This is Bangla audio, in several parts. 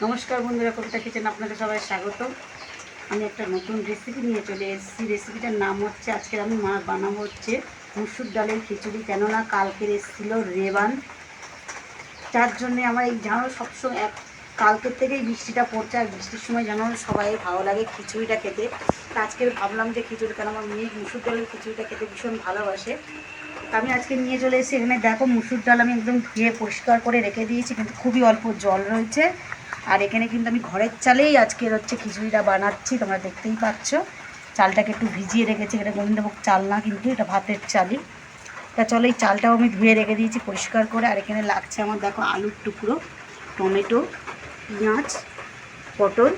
নমস্কার বন্ধুরা, কবিতা কিচেন আপনাদের সবাই স্বাগত। আমি একটা নতুন রেসিপি নিয়ে চলে এসেছি। রেসিপিটার নাম হচ্ছে, আজকে আমি বানাবো হচ্ছে মুসুর ডালের খিচুড়ি। কেননা কালকের এসেছিলো রেবান, যার জন্যে আমার এই জানো সবসময় কালকের থেকেই বৃষ্টিটা পড়ছে, আর বৃষ্টির সময় জানো সবাই ভালো লাগে খিচুড়িটা খেতে। তো আজকে ভাবলাম যে খিচুড়ি, কারণ আমার মেয়ে মুসুর ডালের খিচুড়িটা খেতে ভীষণ ভালোবাসে। আমি আজকে নিয়ে চলে এসেছি। এখানে দেখো মুসুর ডাল আমি একদম ধুয়ে পরিষ্কার করে রেখে দিয়েছি, কিন্তু খুবই অল্প জল রয়েছে। আর এখানে কিন্তু আমি ঘরের চালেই আজকের হচ্ছে খিচুড়িটা বানাচ্ছি, তোমরা দেখতেই পাচ্ছ। চালটাকে একটু ভিজিয়ে রেখেছি, এটা গোবিন্দভোগ চাল না, কিন্তু এটা ভাতের চালই। তা চলো, এই চালটাও আমি ধুয়ে রেখে দিয়েছি পরিষ্কার করে। আর এখানে লাগছে আমার দেখো আলুর টুকরো, টমেটো, পেঁয়াজ, পটল,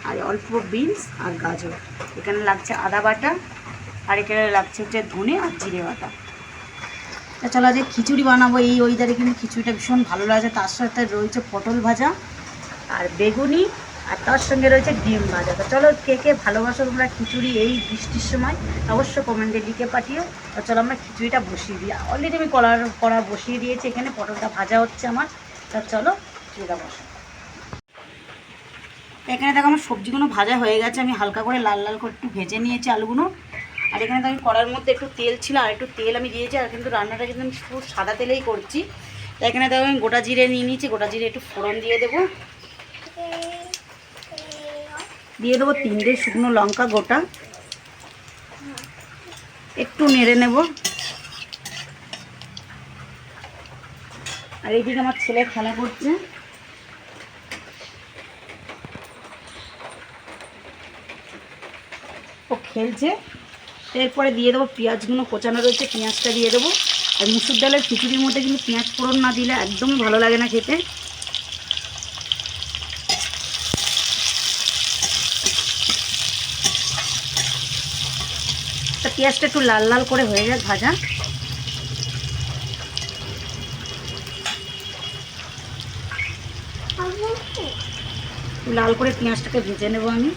আর অল্প বিনস আর গাজর। এখানে লাগছে আদা বাটা, আর এখানে লাগছে হচ্ছে ধনে আর জিরে বাটা। তা চলো, আজকে খিচুড়ি বানাবো। এই ওয়েদারে কিন্তু খিচুড়িটা ভীষণ ভালো লাগে। তার সাথে রয়েছে পটল ভাজা আর বেগুনি, আর তার সঙ্গে রয়েছে ডিম ভাজা। তো চলো, কে কে ভালোবাসো তোমরা খিচুড়ি এই বৃষ্টির সময়, অবশ্য কমেন্টে লিখে পাঠিও। তো চলো আমরা খিচুড়িটা বসিয়ে দিই। অলরেডি আমি কড়া বসিয়ে দিয়েছি, এখানে পটলটা ভাজা হচ্ছে আমার। তা চলো খিচুড়িটা বসো। এখানে দেখো আমার সবজিগুলো ভাজা হয়ে গেছে, আমি হালকা করে লাল লাল করে একটু ভেজে নিয়েছি আলুগুলো। আর এখানে তো আমি কড়ার মধ্যে একটু তেল ছিল, আর একটু তেল আমি দিয়েছি। আর কিন্তু রান্নাটা কিন্তু আমি শুধু সাদা তেলেই করছি। তো এখানে দেখো আমি গোটা জিরে নিয়ে নিয়েছি, গোটা জিরে একটু ফোড়ন দিয়ে দেবো। দিয়ে দেবো 3টে শুকনো লঙ্কা গোটা, একটু নেড়ে নেব। আর এইদিকে আমার ছেলে খেলা করছে, ও খেলছে। এরপরে দিয়ে দেবো পেঁয়াজগুলো কোচানো রয়েছে, পেঁয়াজটা দিয়ে দেবো। আর মুসুর ডালের খিচুড়ির মধ্যে কিন্তু পেঁয়াজ ফোড়ন না দিলে একদমই ভালো লাগে না খেতে। তা পেঁয়াজটা একটু লাল লাল করে হয়ে যায় ভাজা। লাল করে পেঁয়াজটাকে ভেজে নেব আমি।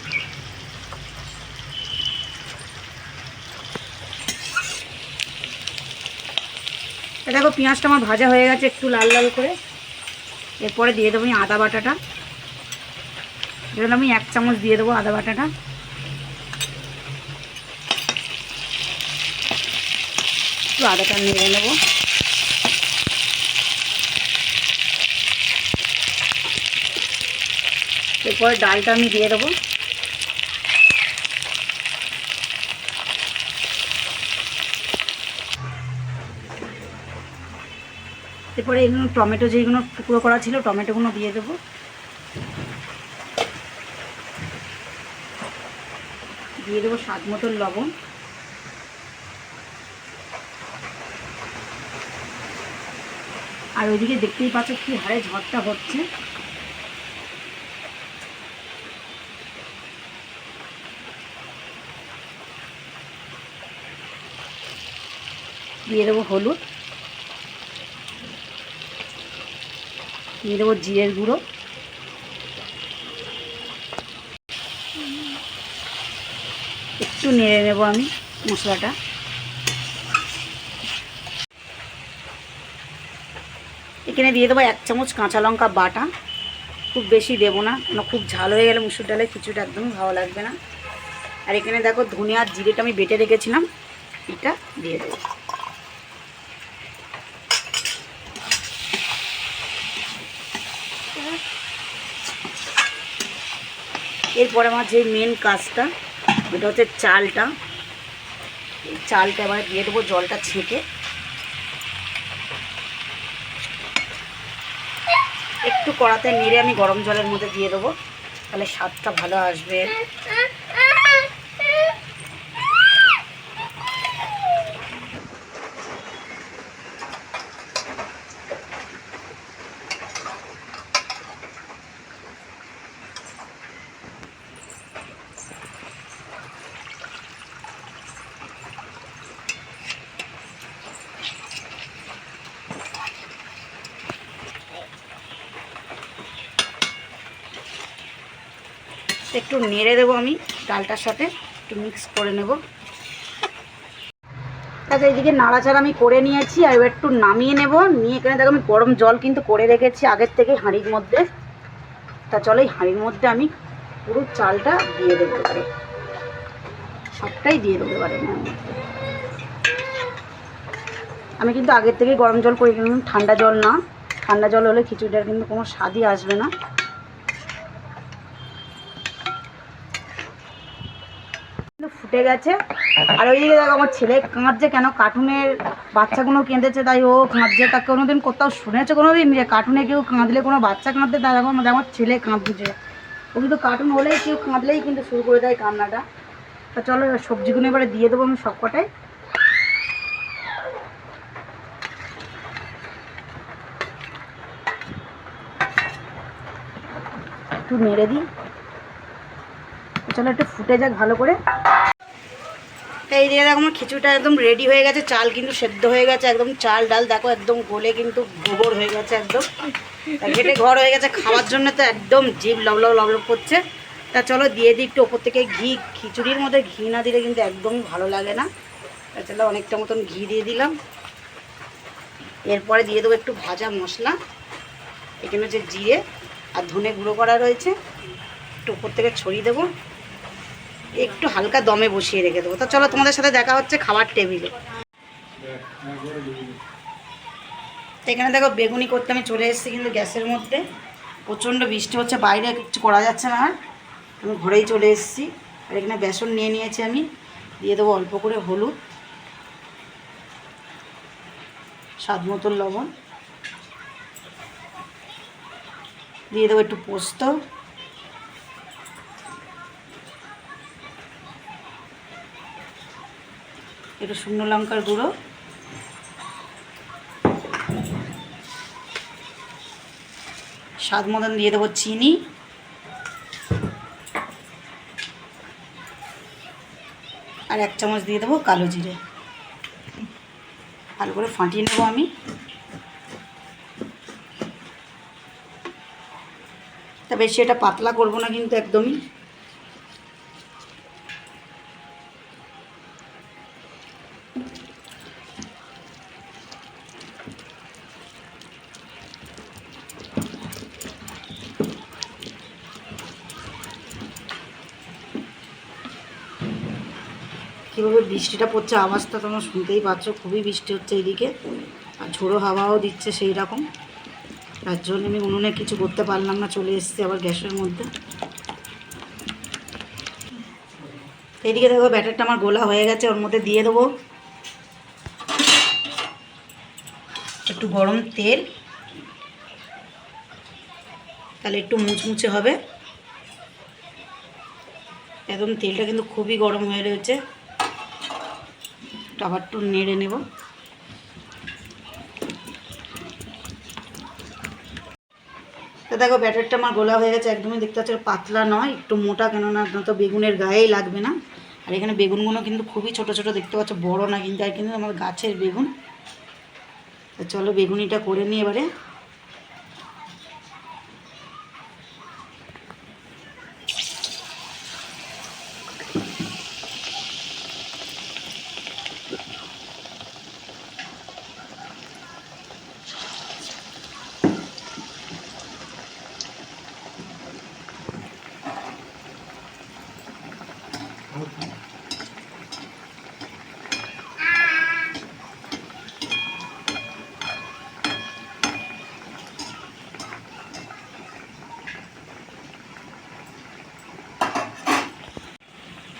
দেখো পেঁয়াজটা আমার ভাজা হয়ে গেছে একটু লাল লাল করে। এরপরে দিয়ে দেবো আমি আদা বাটাটা, যেটা আমি 1 চামচ দিয়ে দেবো আদা বাটাটা। একটু আদাটা নেড়ে নেব। এরপরে ডালটা আমি দিয়ে দেবো। এরপরে এগুলো টমেটো যেগুলো টুকরো করা ছিল, টমেটোগুলো দিয়ে দেবো। দিয়ে দেবো স্বাদ মতন লবণ। আর ওইদিকে দেখতেই পাচ্ছ কি হারে ঝড়টা হচ্ছে। দিয়ে দেবো হলুদ, দিয়ে দেবো জিরের গুঁড়ো, একটু নেড়ে নেব আমি মশলাটা। এখানে দিয়ে দেবো 1 চামচ কাঁচা লঙ্কা বাটা, খুব বেশি দেবো না, কারণ খুব ঝাল হয়ে গেলে মুসুর ডালের খিচুড়িটা একদমই ভালো লাগবে না। আর এখানে দেখো ধনে আর জিরেটা আমি বেটে রেখেছিলাম, এটা দিয়ে দেবো। এরপরে আমার যে মেন কাজটা, এটা হচ্ছে চালটা। এই চালটা এবার দিয়ে দেবো জলটা ছেঁকে। একটু কড়াতে নেড়ে আমি গরম জলের মধ্যে দিয়ে দেবো, তাহলে স্বাদটা ভালো আসবে। একটু নেড়ে দেবো আমি ডালটার সাথে, একটু মিক্স করে নেব। তারপর এইদিকে নাড়াচাড়া আমি করে নিয়েছি, আর এবার একটু নামিয়ে নেব। নিয়ে এখানে দেখো আমি গরম জল কিন্তু করে রেখেছি আগের থেকে হাঁড়ির মধ্যে। তা চলো এই হাঁড়ির মধ্যে আমি পুরো চালটা দিয়ে দেবো এবারে, সবটাই দিয়ে দেবো এবারে। আমি কিন্তু আগের থেকেই গরম জল করে নিলাম, ঠান্ডা জল না। ঠান্ডা জল হলে খিচুড়িটার কিন্তু কোনো স্বাদই আসবে না। ফুটে গেছে। আর ওই দিকে দেখো আমার ছেলে কাঁদছে কেন, কার্টুনের বাচ্চাগুলো কেঁদেছে তাই ও কাঁদছে। তা কোনোদিন কোথাও শুনেছে কোনোদিন যে কার্টুনে কেউ কাঁদলে কোনো বাচ্চা কাঁদতে, তাই এখন আমার ছেলে কাঁদছে। ও কিন্তু কার্টুন হলেই কেউ কাঁদলেই কিন্তু শুরু করে দেয় কান্নাটা। তা চলো সবজিগুলো এবারে দিয়ে দেবো আমি সবকটাই। একটু নেড়ে দিই, চলো একটু ফুটে যাক ভালো করে। এই দিয়ে দেখো আমার খিচুড়িটা একদম রেডি হয়ে গেছে। চাল কিন্তু সেদ্ধ হয়ে গেছে একদম, চাল ডাল দেখো একদম গলে কিন্তু গোবর হয়ে গেছে একদম, ঘেটে ঘর হয়ে গেছে। খাওয়ার জন্য তো একদম জিভ লবলব লবলব করছে। তা চলো দিয়ে দিই একটু ওপর থেকে ঘি। খিচুড়ির মধ্যে ঘি না দিলে কিন্তু একদমই ভালো লাগে না। তা চলো অনেকটা মতন ঘি দিয়ে দিলাম। এরপরে দিয়ে দেবো একটু ভাজা মশলা, এখানে যে জিরে আর ধনে গুঁড়ো করা রয়েছে একটু ওপর থেকে ছড়িয়ে দেবো। একটু হালকা দমে বসিয়ে রেখে দেবো। তো চলো তোমাদের সাথে দেখা হচ্ছে খাবার টেবিলে। এখানে দেখো বেগুনি করতে আমি চলে এসেছি কিন্তু গ্যাসের মধ্যে। প্রচণ্ড বৃষ্টি হচ্ছে বাইরে, কিছু করা যাচ্ছে না। আর আমি ঘরেই চলে এসেছি। আর এখানে বেসন নিয়ে নিয়েছি আমি, দিয়ে দেবো অল্প করে হলুদ, স্বাদ মতন লবণ, দিয়ে দেবো একটু পোস্ত, একটু শুকনো লঙ্কার গুঁড়ো, স্বাদ মতন দিয়ে দেবো চিনি, আর 1 চামচ দিয়ে দেবো কালো জিরে। ভালো করে ফাটিয়ে নেবো আমি। তা বেশি এটা পাতলা করবো না কিন্তু একদমই। কীভাবে বৃষ্টিটা পড়ছে, আওয়াজটা তোমরা শুনতেই পাচ্ছ, খুবই বৃষ্টি হচ্ছে এইদিকে। আর ঝোড়ো হাওয়াও দিচ্ছে সেই রকম। তার জন্য আমি উনুনে কিছু করতে পারলাম না, চলে এসেছি আবার গ্যাসের মধ্যে। এইদিকে দেখো ব্যাটারটা আমার গোলা হয়ে গেছে। ওর মধ্যে দিয়ে দেবো একটু গরম তেল, তাহলে একটু মুচমুচে হবে একদম। তেলটা কিন্তু খুবই গরম হয়ে রয়েছে। আবার একটু নেড়ে নেব। তো দেখো ব্যাটারটা আমার গোলা হয়ে গেছে একদমই, দেখতে পাচ্ছ পাতলা নয়, একটু মোটা, কেননা তো বেগুনের গায়েই লাগবে না। আর এখানে বেগুনগুলো কিন্তু খুবই ছোট ছোট দেখতে পাচ্ছ, বড় না কিন্তু, আর কিন্তু আমার গাছের বেগুন। তো চলো বেগুনিটা করে নিই এবারে।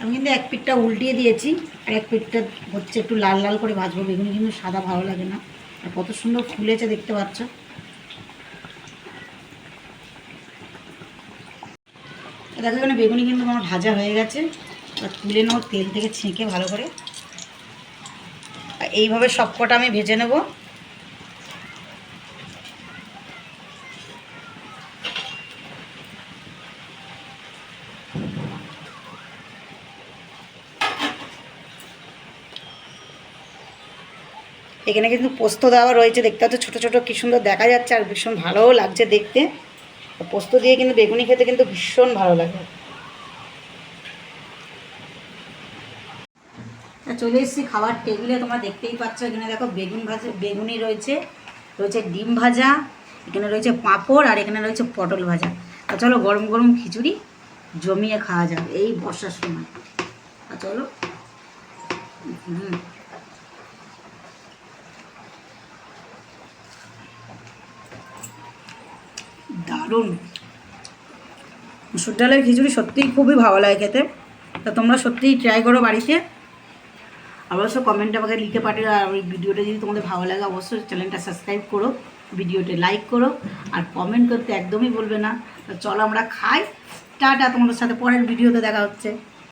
আমি কিন্তু এক পিঠটা উল্টিয়ে দিয়েছি, আর এক পিঠটা হচ্ছে একটু লাল লাল করে ভাজবো। বেগুনি কিন্তু সাদা ভালো লাগে না। আর কত সুন্দর ফুলেছে দেখতে পাচ্ছ। দেখো এখানে বেগুনি কিন্তু আমার ভাজা হয়ে গেছে। আর তুলে নেবো তেল থেকে ছেঁকে ভালো করে। আর এইভাবে সবকটা আমি ভেজে নেব। এখানে কিন্তু পোস্ত দেওয়া রয়েছে, দেখতে পাচ্ছ ছোটো ছোটো কী সুন্দর দেখা যাচ্ছে, আর ভীষণ ভালোও লাগছে দেখতে। পোস্ত দিয়ে কিন্তু বেগুনি খেতে কিন্তু ভীষণ ভালো লাগে। চলে এসেছি খাবার টেবিলে, তোমরা দেখতেই পাচ্ছ। এখানে দেখো বেগুন ভাজা, বেগুনি রয়েছে, রয়েছে ডিম ভাজা, এখানে রয়েছে পাঁপড়, আর এখানে রয়েছে পটল ভাজা। তা চলো গরম গরম খিচুড়ি জমিয়ে খাওয়া যাবে এই বর্ষার সময়। তা চলো। দারুণ মুসুর ডালের খিচুড়ি সত্যিই খুবই ভালো লাগে খেতে। তা তোমরা সত্যিই ট্রাই করো বাড়িতে। অবশ্যই কমেন্টে আমাকে লিখে পাঠিয়ে। আর ওই ভিডিওটা যদি তোমাদের ভালো লাগে অবশ্যই চ্যানেলটা সাবস্ক্রাইব করো, ভিডিওতে লাইক করো, আর কমেন্ট করতে একদমই বলবে না। তো চলো আমরা খাই। টাটা, তোমাদের সাথে পরের ভিডিওতে দেখা হচ্ছে।